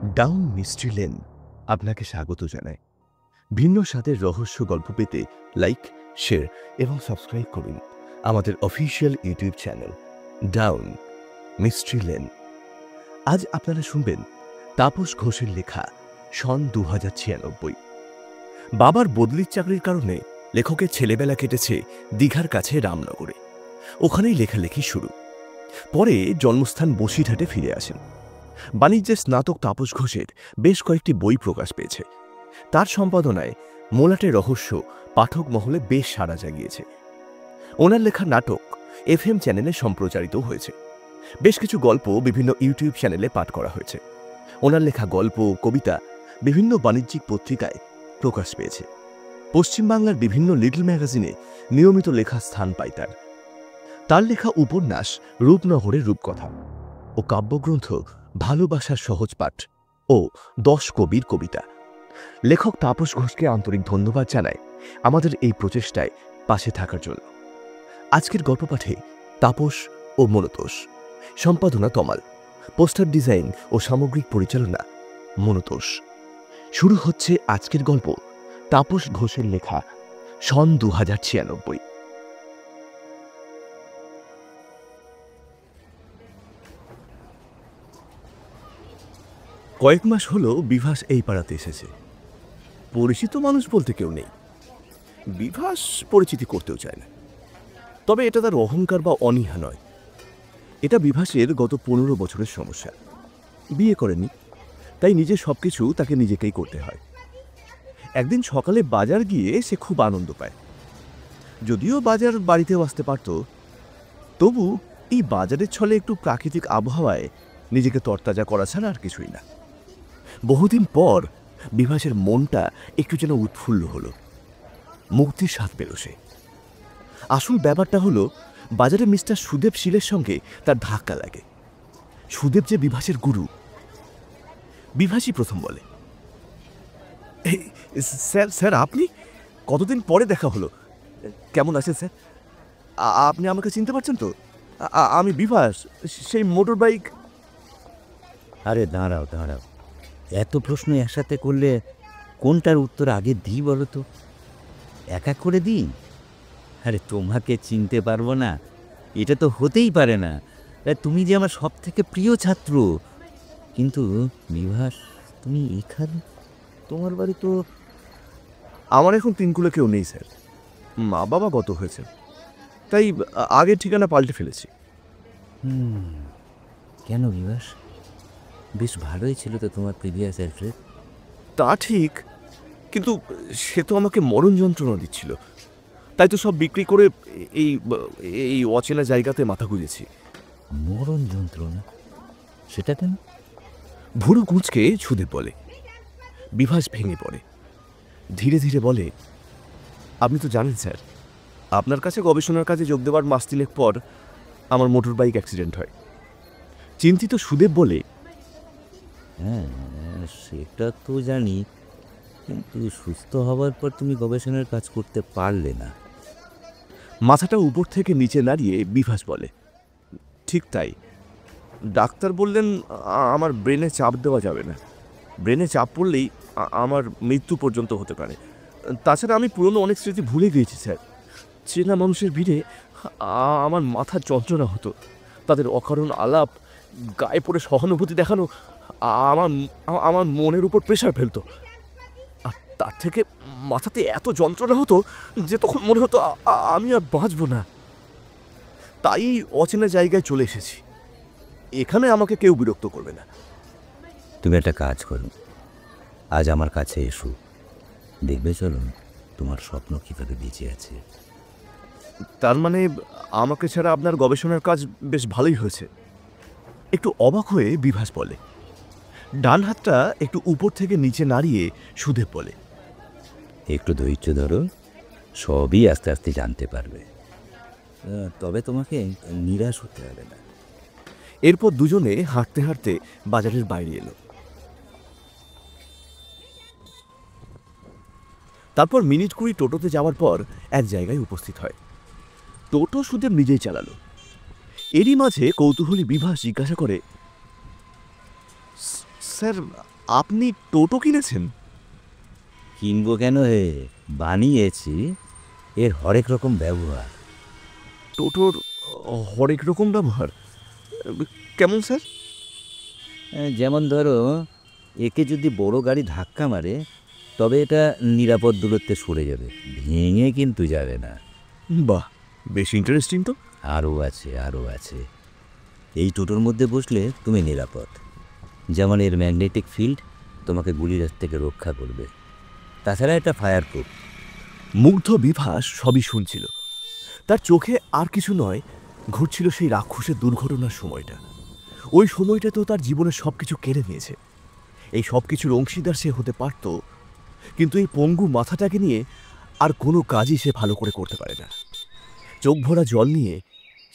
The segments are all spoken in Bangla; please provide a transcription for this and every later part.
ডাউন মিস্ট্রি লেন আপনাকে স্বাগত জানায়। ভিন্ন স্বাদের রহস্য গল্প পেতে লাইক, শেয়ার এবং সাবস্ক্রাইব করুন আমাদের official YouTube channel down mystery lane. আজ আপনারা শুনবেন তাপস ঘোষের লেখা সন 2096। বাবার বদলির চাকরির কারণে লেখকের ছেলেবেলা কেটেছে দীঘার কাছে রামনগরে। ওখানেই লেখালেখি শুরু। পরে জন্মস্থান বসিরহাটে ফিরে আসেন। বাণিজ্যের স্নাতক তাপস ঘোষের বেশ কয়েকটি বই প্রকাশ পেয়েছে। তার সম্পাদনায় মোলাটের রহস্য পাঠক মহলে বেশ সাড়া জাগিয়েছে। ওনার লেখা নাটক FM চ্যানেলে সম্প্রচারিত হয়েছে। বেশ কিছু গল্প বিভিন্ন ইউটিউব চ্যানেলে পাঠ করা হয়েছে। ওনার লেখা গল্প, কবিতা বিভিন্ন বাণিজ্যিক পত্রিকায় প্রকাশ পেয়েছে। পশ্চিমবাংলার বিভিন্ন লিটল ম্যাগাজিনে নিয়মিত লেখা স্থান পায় তার লেখা উপন্যাস রূপনগরের রূপকথা ও কাব্যগ্রন্থ ভালোবাসার সহজ পাঠ ও 10 কবির কবিতা। লেখক তাপস ঘোষকে আন্তরিক ধন্যবাদ জানায় আমাদের এই প্রচেষ্টায় পাশে থাকার জন্য। আজকের গল্প পাঠে তাপস ও মনতোষ, সম্পাদনা তমাল, পোস্টার ডিজাইন ও সামগ্রিক পরিচালনা মনতোষ। শুরু হচ্ছে আজকের গল্প তাপস ঘোষের লেখা সন 2096। কয়েক মাস হলো বিভাস এই পাড়াতে এসেছে। পরিচিত মানুষ বলতে কেউ নেই। বিভাস পরিচিতি করতেও চায় না। তবে এটা তার অহংকার বা অনীহা নয়। এটা বিভাসের গত 15 বছরের সমস্যা। বিয়ে করেনি, তাই নিজের সবকিছু তাকে নিজেকেই করতে হয়। একদিন সকালে বাজার গিয়ে সে খুব আনন্দ পায়। যদিও বাজার বাড়িতেও আসতে পারত, তবু এই বাজারের ছলে একটু প্রাকৃতিক আবহাওয়ায় নিজেকে তরতাজা করা ছাড়া আর কিছুই না। বহুদিন পর বিভাসের মনটা একটু যেন উৎফুল্ল হলো। মুক্তির স্বাদ পেল সে। আসল ব্যাপারটা হলো, বাজারে মিস্টার সুদেব শীলের সঙ্গে তার ধাক্কা লাগে। সুদেব যে বিভাসের গুরু। বিভাসই প্রথম বলে, স্যার স্যার আপনি? কতদিন পরে দেখা হলো। কেমন আছেন স্যার? আপনি আমাকে চিনতে পারছেন তো? আমি বিভাস, সেই মোটর বাইক। আরে দাঁড়াও দাঁড়াও, এত প্রশ্ন একসাথে করলে কোনটার উত্তর আগে দিই বলো তো? এক এক করে দিই? আরে তোমাকে চিনতে পারবো না, এটা তো হতেই পারে না। তুমি যে আমার সব থেকে প্রিয় ছাত্র। কিন্তু বিভাস, তুমি এখানে? তোমার বাড়ি তো... আমার এখন তিনকুলে কেউ নেই স্যার। মা বাবা গত হয়েছে, তাই আগের ঠিকানা পাল্টে ফেলেছি। কেন বিভাস? বেশ ভালোই ছিল তো তোমার প্রিভিয়াস অ্যাড্রেস। তা ঠিক, কিন্তু সে তো আমাকে মরণ যন্ত্রণা দিচ্ছিল। তাই তো সব বিক্রি করে এই এই অচেনা জায়গাতে মাথা গুঁজেছি। মরণ যন্ত্রণা? সেটা কেন? ভুরু কুঁচকে সুদেব বলে। বিভাস ভেঙে পড়ে। ধীরে ধীরে বলে, আপনি তো জানেন স্যার, আপনার কাছে গবেষণার কাজে যোগ দেওয়ার মাস 3 পর আমার মোটর বাইক অ্যাক্সিডেন্ট হয়। চিন্তিত সুদেব বলে, হ্যাঁ সেটা তো জানি, কিন্তু সুস্থ হওয়ার পর তুমি গবেষণার কাজ করতে পারলে না। মাথাটা উপর থেকে নিচে নাড়িয়ে বিভাস বলে, ঠিক তাই। ডাক্তার বললেন আমার ব্রেনে চাপ দেওয়া যাবে না। ব্রেনে চাপ পড়লেই আমার মৃত্যু পর্যন্ত হতে পারে। তাছাড়া আমি পুরনো অনেক স্মৃতি ভুলে গিয়েছি স্যার। চেনা মানুষের ভিড়ে আমার মাথা যন্ত্রণা হতো। তাদের অকারণ আলাপ, গায়ে পড়ে সহানুভূতি দেখানো আমার আমার মনের উপর প্রেশার ফেলতো। আর তার থেকে মাথাতে এত যন্ত্রণা হতো যে তখন মনে হতো আমি আর বাঁচব না। তাই অচেনা জায়গায় চলে এসেছি। এখানে আমাকে কেউ বিরক্ত করবে না। তুমি একটা কাজ করো, আজ আমার কাছে এসো, দেখবে চলো তোমার স্বপ্ন কীভাবে বেঁচে আছে। তার মানে আমাকে ছাড়া আপনার গবেষণার কাজ বেশ ভালোই হয়েছে। একটু অবাক হয়ে বিভাস বলে। ডান হাতটা একটু উপর থেকে নিচে নাড়িয়ে সুদেব বলে, একটু ধৈর্য ধরো, সবই আস্তে আস্তে জানতে পারবে। তবে তোমাকে নিরাশ হতে হবে না। এরপর দুজনে হাঁটতে হাঁটতে বাজারের বাইরে এলো। তারপর মিনিট 20 টোটোতে যাওয়ার পর এক জায়গায় উপস্থিত হয়। টোটো সুদেব নিজেই চালালো। এরই মাঝে কৌতূহলী বিভাস জিজ্ঞাসা করে, স্যার, আপনি টোটো কিনেছেন? কিনবো কেন হে, বানিয়েছি। এর হরেক রকম ব্যবহার। টোটোর হরেক রকম ব্যবহার কেমন স্যার? যেমন ধরো, একে যদি বড় গাড়ি ধাক্কা মারে তবে এটা নিরাপদ দূরত্বে সরে যাবে, ভেঙে কিন্তু যাবে না। বাহ, বেশ ইন্টারেস্টিং তো। আরও আছে, আরও আছে। এই টোটোর মধ্যে বসলে তুমি নিরাপদ। যেমন এর ম্যাগনেটিক ফিল্ড তোমাকে গুলির হাত থেকে রক্ষা করবে। তাছাড়া এটা ফায়ার প্রুফ। মুগ্ধ বিভাস সবই শুনছিল। তার চোখে আর কিছু নয়, ঘুরছিল সেই রাক্ষসের দুর্ঘটনার সময়টা। ওই সময়টা তো তার জীবনের সব কিছু কেড়ে নিয়েছে। এই সব কিছুর অংশীদার সে হতে পারত, কিন্তু এই পঙ্গু মাথাটাকে নিয়ে আর কোনো কাজই সে ভালো করে করতে পারে না। চোখ ভরা জল নিয়ে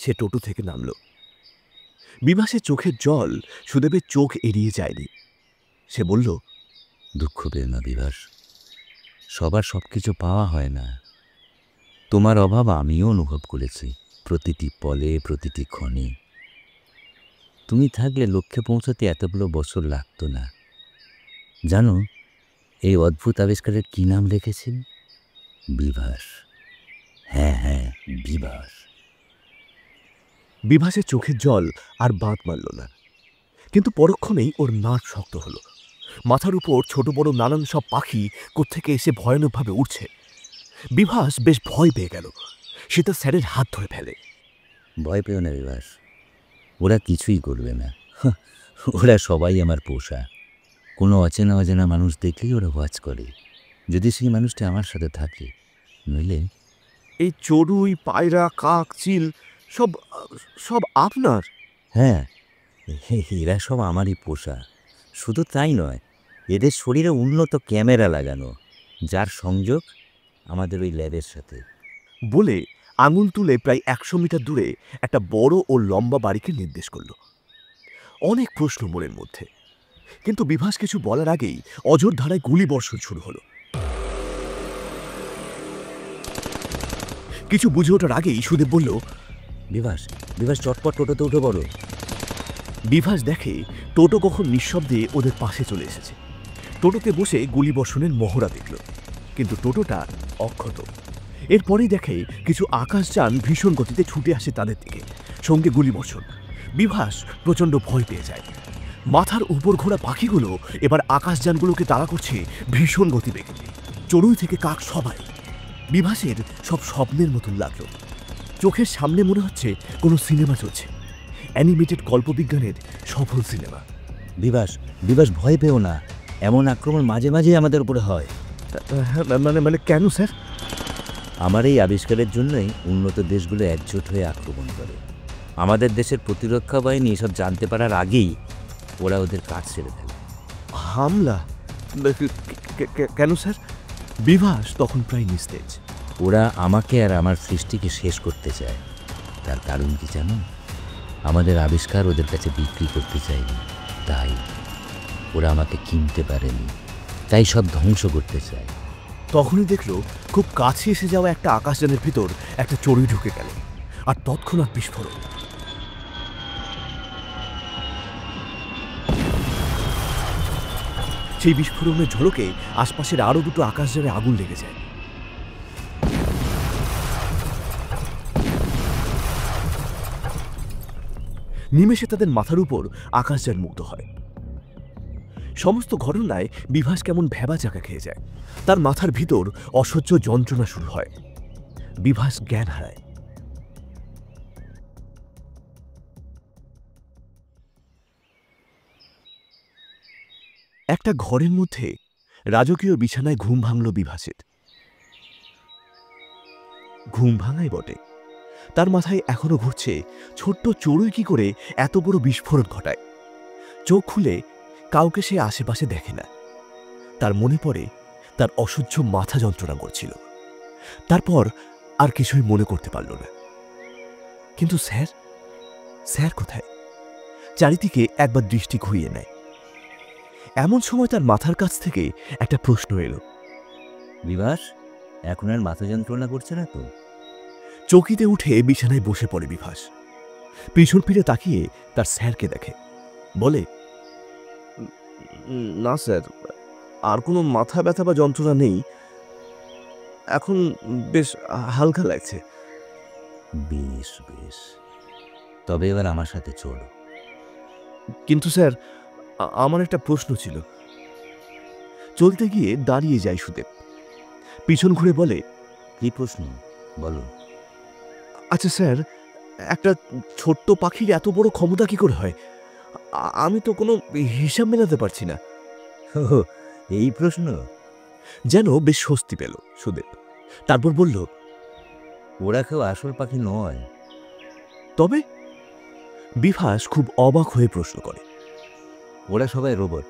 সে টোটো থেকে নামল। বিভাসের চোখের জল সুদেবের চোখ এড়িয়ে যায়নি। সে বলল, দুঃখ পেও না বিভাস, সবার সব কিছু পাওয়া হয় না। তোমার অভাব আমিও অনুভব করেছি, প্রতিটি পলে, প্রতিটি ক্ষণে। তুমি থাকলে লক্ষ্যে পৌঁছাতে এতগুলো বছর লাগতো না। জানো, এই অদ্ভুত আবিষ্কারের কী নাম রেখেছি? বিভাস। হ্যাঁ হ্যাঁ, বিভাস। বিভাসের চোখের জল আর বাঁধ মারল না, কিন্তু পরক্ষণেই ওর নাক শক্ত হলো। মাথার উপর ছোট বড় নানান সব পাখি কোত্থেকে এসে ভয়ানকভাবে উঠছে। বিভাস বেশ ভয় পেয়ে গেল। সে তার স্যারের হাত ধরে ফেলে। ভয় পেও না বিভাস, ওরা কিছুই করবে না। ওরা সবাই আমার পোষা। কোনো অচেনা অজানা মানুষ দেখলেই ওরা ওয়াচ করে, যদি সেই মানুষটা আমার সাথে থাকে। নইলে এই চড়ুই, পায়রা, কাক, চিল সব সব আপনার? হ্যাঁ, এরা সব আমারই পোষা। শুধু তাই নয়, এদের শরীরে উন্নত ক্যামেরা লাগানো, যার সংযোগ আমাদের ওই ল্যাবের সাথে। বলে আঙুল তুলে প্রায় 100 মিটার দূরে একটা বড় ও লম্বা বাড়িকে নির্দেশ করল। অনেক প্রশ্ন মনের মধ্যে, কিন্তু বিভাস কিছু বলার আগেই অঝোর ধারায় গুলি বর্ষণ শুরু হলো। কিছু বুঝে ওঠার আগেই সুদেব বলল, বিভাস, বিভাস চটপট টোটোতে উঠে পড়ো। বিভাস দেখে টোটো কখন নিঃশব্দে ওদের পাশে চলে এসেছে। টোটোতে বসে গুলিবর্ষণের মহড়া দেখল, কিন্তু টোটোটা অক্ষত। এরপরেই দেখে কিছু আকাশযান ভীষণ গতিতে ছুটে আসে তাদের দিকে, সঙ্গে গুলিবর্ষণ। বিভাস প্রচণ্ড ভয় পেয়ে যায়। মাথার উপর ঘোরা পাখিগুলো এবার আকাশযানগুলোকে তাড়া করছে ভীষণ গতিবেগে। চড়ুই থেকে কাক সবাই। বিভাসের সব স্বপ্নের মতন লাগলো। চোখের সামনে মনে হচ্ছে কোনো সিনেমা চলছে, অ্যানিমেটেড কল্পবিজ্ঞানের সফল সিনেমা। বিভাস, বিভাস ভয় পেও না, এমন আক্রমণ মাঝে মাঝে আমাদের উপরে হয়। মানে মানে কেন স্যার? আমার এই আবিষ্কারের জন্যই উন্নত দেশগুলো একজোট হয়ে আক্রমণ করে। আমাদের দেশের প্রতিরক্ষা বাহিনী এসব জানতে পারার আগেই ওরা ওদের কাজ ছেড়ে ফেলে। হামলা? কেন স্যার? বিভাস তখন প্রায় নিস্তেজ। ওরা আমাকে আর আমার সৃষ্টিকে শেষ করতে চায়। তার কারণ কি জানো? আমাদের আবিষ্কার ওদের কাছে বিক্রি করতে চায়নি, তাই ওরা আমাকে কিনতে পারেনি, তাই সব ধ্বংস করতে চায়। তখনই দেখলো খুব কাছে এসে যাওয়া একটা আকাশযানের ভিতর একটা চড়ুই ঢুকে গেল, আর তৎক্ষণাৎ বিস্ফোরণ। সেই বিস্ফোরণের ঝলকে আশপাশের আরো দুটো আকাশযানে আগুন লেগে যায়। নিমেষে তাদের মাথার উপর আকাশযান মুক্ত হয়। সমস্ত ঘটনায় বিভাস কেমন ভ্যাবাচাকা খেয়ে যায়। তার মাথার ভিতর অসহ্য যন্ত্রণা শুরু হয়। বিভাস জ্ঞান হারায়। একটা ঘরের মধ্যে রাজকীয় বিছানায় ঘুম ভাঙল বিভাসের। ঘুম ভাঙাই বটে, তার মাথায় এখনো ঘুরছে ছোট্ট চড়ুই কি করে এত বড় বিস্ফোরণ ঘটায়। চোখ খুলে কাউকে সে আশেপাশে দেখে না। তার মনে পড়ে তার অসহ্য মাথা যন্ত্রণা করছিল। তারপর আর কিছুই মনে করতে পারল না। কিন্তু স্যার, স্যার কোথায়? চারিদিকে একবার দৃষ্টি ঘুরিয়ে নেয়। এমন সময় তার মাথার কাছ থেকে একটা প্রশ্ন এলো। বিভাস, এখন আর মাথা যন্ত্রণা করছে না তো? চকিতে উঠে বিছানায় বসে পড়ে বিভাস। পিছন ফিরে তাকিয়ে তার স্যারকে দেখে। বলে, না স্যার, আর কোনো মাথা ব্যথা বা যন্ত্রণা নেই। এখন বেশ হালকা লাগছে। বেশ বেশ, তবে এবার আমার সাথে চলো। কিন্তু স্যার, আমার একটা প্রশ্ন ছিল। চলতে গিয়ে দাঁড়িয়ে যায় সুদেব, পিছন ঘুরে বলে, কি প্রশ্ন বলো। আচ্ছা স্যার, একটা ছোট্ট পাখির এত বড় ক্ষমতা কি করে হয়? আমি তো কোনো হিসাব মেলাতে পারছি না। ও, এই প্রশ্ন? যেন বেশ স্বস্তি পেল সুদেব। তারপর বলল, ওরা কেউ আসল পাখি নয়। তবে? বিভাস খুব অবাক হয়ে প্রশ্ন করে। ওরা সবাই রোবট।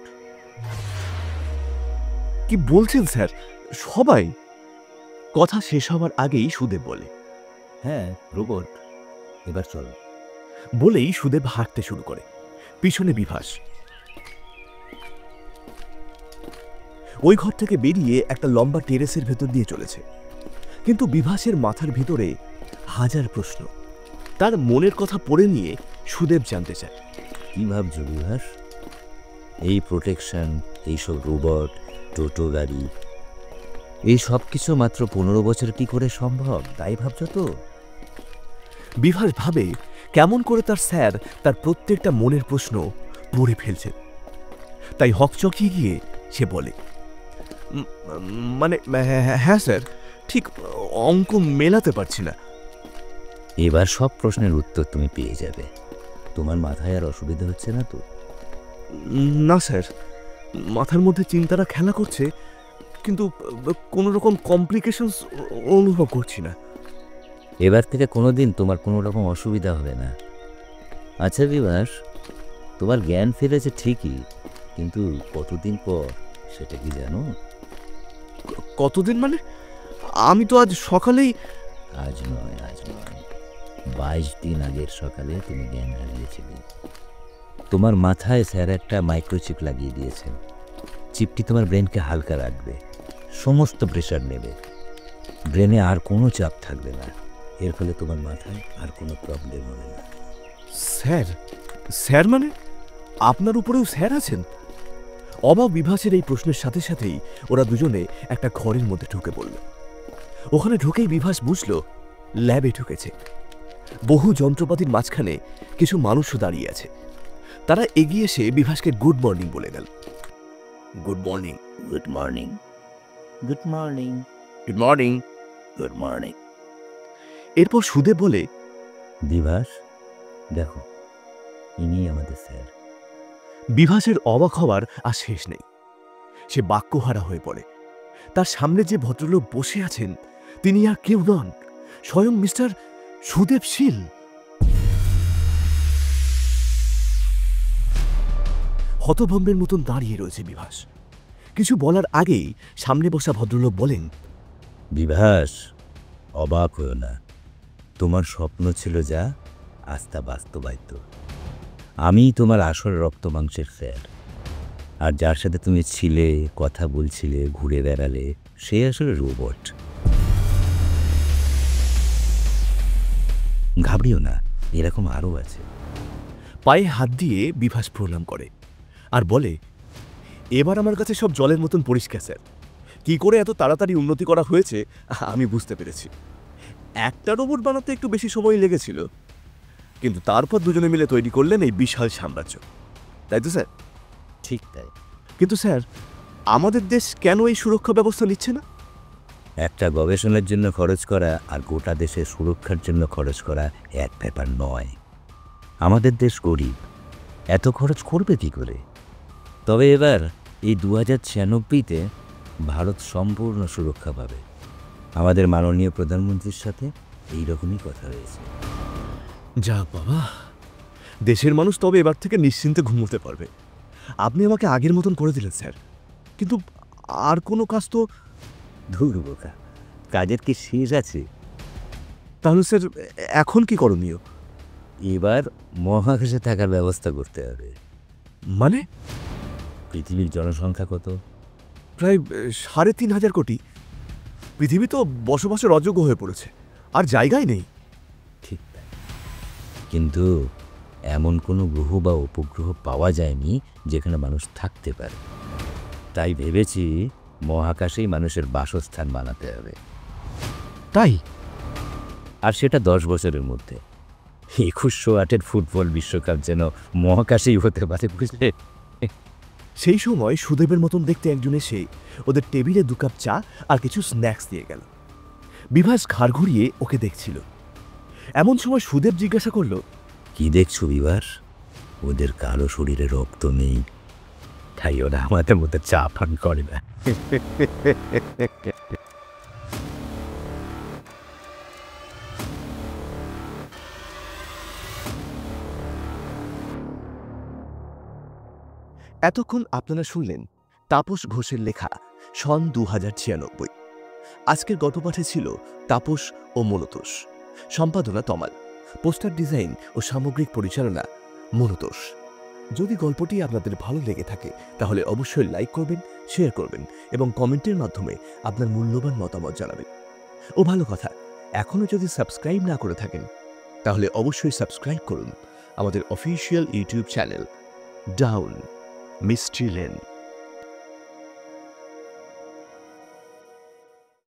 কি বলছেন স্যার? সবাই? কথা শেষ হবার আগেই সুদেব বলে, হ্যাঁ, রোবট। এবার চলো। বলেই সুদেব হাঁটতে শুরু করে, পিছনে বিভাস। ওই ঘর থেকে বেরিয়ে একটা লম্বা টেরেসের ভেতর দিয়ে চলেছে। কিন্তু বিভাসের মাথার ভিতরে হাজার প্রশ্ন। তার মনের কথা পড়ে নিয়ে সুদেব জানতে চায়, কি ভাবছো বিভাস? এই প্রোটেকশন, এইসব রোবট, টোটো গাড়ি, এই সব কিছু মাত্র 15 বছর কি করে সম্ভব তাই ভাবছো তো? বিভাস ভাবে কেমন করে তার স্যার তার প্রত্যেকটা মনের প্রশ্ন পড়ে ফেলছেন। তাই হকচকিয়ে গিয়ে সে বলে, মানে হ্যাঁ স্যার, ঠিক অঙ্ক মেলাতে পারছি না। এবার সব প্রশ্নের উত্তর তুমি পেয়ে যাবে। তোমার মাথায় আর অসুবিধা হচ্ছে না তো? না স্যার, মাথার মধ্যে চিন্তাটা খেলা করছে, কিন্তু কোনো রকম কমপ্লিকেশনস অনুভব করছি না। এবার থেকে কোনোদিন তোমার কোনো রকম অসুবিধা হবে না। আচ্ছা বিভাস, তোমার জ্ঞান ফিরেছে ঠিকই, কিন্তু কতদিন পর সেটা কি জানো? কতদিন মানে? আমি তো আজ সকালেই। আজ নয়, 22 দিন আগের সকালে তুমি জ্ঞান হারিয়েছিলে। তোমার মাথায় স্যার একটা মাইক্রোচিপ লাগিয়ে দিয়েছেন। চিপটি তোমার ব্রেনকে হালকা রাখবে, সমস্ত প্রেশার নেবে, ব্রেনে আর কোনো চাপ থাকবে না। এর ফলে তোমার মাথায় আর কোনো প্রবলেম হবে না। স্যার? স্যার মানে আপনার উপরেও স্যার আছেন? অবাক বিভাসের এই প্রশ্নের সাথে সাথেই ওরা দুজনে একটা ঘরের মধ্যে ঢুকে পড়ল। ওখানে ঢুকেই বিভাস বুঝল ল্যাবে ঢুকেছে। বহু যন্ত্রপাতির মাঝখানে কিছু মানুষও দাঁড়িয়ে আছে। তারা এগিয়ে এসে বিভাসকে গুড মর্নিং বলে গেল। Good morning. Good morning. Good morning. Good morning. Good morning. এরপর সুদেব বলে, বিভাস, দেখো, ইনি আমাদের স্যার। বিভাসের অবাক হওয়ার আর শেষ নেই। সে বাক্যহারা হয়ে পড়ে। তার সামনে যে ভদ্রলোক বসে আছেন তিনি আর কেউ নন, স্বয়ং মিস্টার সুদেব শীল। হতভম্বের মতন দাঁড়িয়ে রয়েছে বিভাস। কিছু বলার আগেই সামনে বসা ভদ্রলোক বলেন, বিভাস, অবাক হও না। তোমার স্বপ্ন ছিল যা, আজ তা বাস্তবায়িত। আমি তোমার আসল রক্ত মাংসের স্যার। আর যার সাথে তুমি ছিলে, কথা বলছিলে, ঘুরে বেড়ালে, সে আসলে রোবট। ঘাবড়িও না, এরকম আরও আছে। পায়ে হাত দিয়ে বিভাস প্রণাম করে আর বলে, এবার আমার কাছে সব জলের মতন পরিষ্কার স্যার। কি করে এত তাড়াতাড়ি উন্নতি করা হয়েছে আমি বুঝতে পেরেছি। একটা রোবট বানাতে একটু বেশি সময় লেগেছিল, কিন্তু তারপর দুজনে মিলে তৈরি করলেন এই বিশাল সাম্রাজ্য। তাই তো স্যার? ঠিক তাই। কিন্তু স্যার, আমাদের দেশ কেন এই সুরক্ষা ব্যবস্থা নিচ্ছে না? একটা গবেষণার জন্য খরচ করা আর গোটা দেশের সুরক্ষার জন্য খরচ করা এক ব্যাপার নয়। আমাদের দেশ গরিব, এত খরচ করবে কী করে? তবে এবার এই 2096-তে ভারত সম্পূর্ণ সুরক্ষা পাবে। আমাদের মাননীয় প্রধানমন্ত্রীর সাথে এই রকমই কথা হয়েছে। যা বাবা, দেশের মানুষ তবে এবার থেকে নিশ্চিন্তে ঘুমোতে পারবে। আপনি আমাকে আগের মতন করে দিলেন স্যার, কিন্তু আর কোনো কাজ তো। ধুর বোকা, কাজের কি শেষ আছে? তাহলে স্যার এখন কি করণীয়? এবার মহাকাশে থাকার ব্যবস্থা করতে হবে। মানে? পৃথিবীর জনসংখ্যা কত? প্রায় 3.5 কোটি। পৃথিবী তো বসবাসের অযোগ্য হয়ে পড়েছে, আর জায়গাই নেই। ঠিক তাই। কিন্তু এমন কোনো গ্রহ বা উপগ্রহ পাওয়া যায়নি যেখানে মানুষ থাকতে পারে। তাই ভেবেছি মহাকাশেই মানুষের বাসস্থান বানাতে হবে। তাই আর সেটা 10 বছরের মধ্যে। 2108-এর ফুটবল বিশ্বকাপ যেন মহাকাশেই হতে পারে, বুঝলে? সেই সময় সুদেবের মতন দেখতে একজন এসে ওদের টেবিলে 2 কাপ চা আর কিছু স্ন্যাক্স দিয়ে গেল। বিভাস ঘাড় ঘুরিয়ে ওকে দেখছিল। এমন সময় সুদেব জিজ্ঞাসা করলো, কি দেখছো বিভাস? ওদের কারো শরীরে রক্ত নেই, তাই ওরা আমাদের মধ্যে চা পান করে না। এতক্ষণ আপনারা শুনলেন তাপস ঘোষের লেখা সন 2096। আজকের গল্প পাঠে ছিল তাপস ও মনতোষ, সম্পাদনা তমাল, পোস্টার ডিজাইন ও সামগ্রিক পরিচালনা মনতোষ। যদি গল্পটি আপনাদের ভালো লেগে থাকে তাহলে অবশ্যই লাইক করবেন, শেয়ার করবেন এবং কমেন্টের মাধ্যমে আপনার মূল্যবান মতামত জানাবেন। ও ভালো কথা, এখনও যদি সাবস্ক্রাইব না করে থাকেন তাহলে অবশ্যই সাবস্ক্রাইব করুন আমাদের official YouTube channel down mystery lane.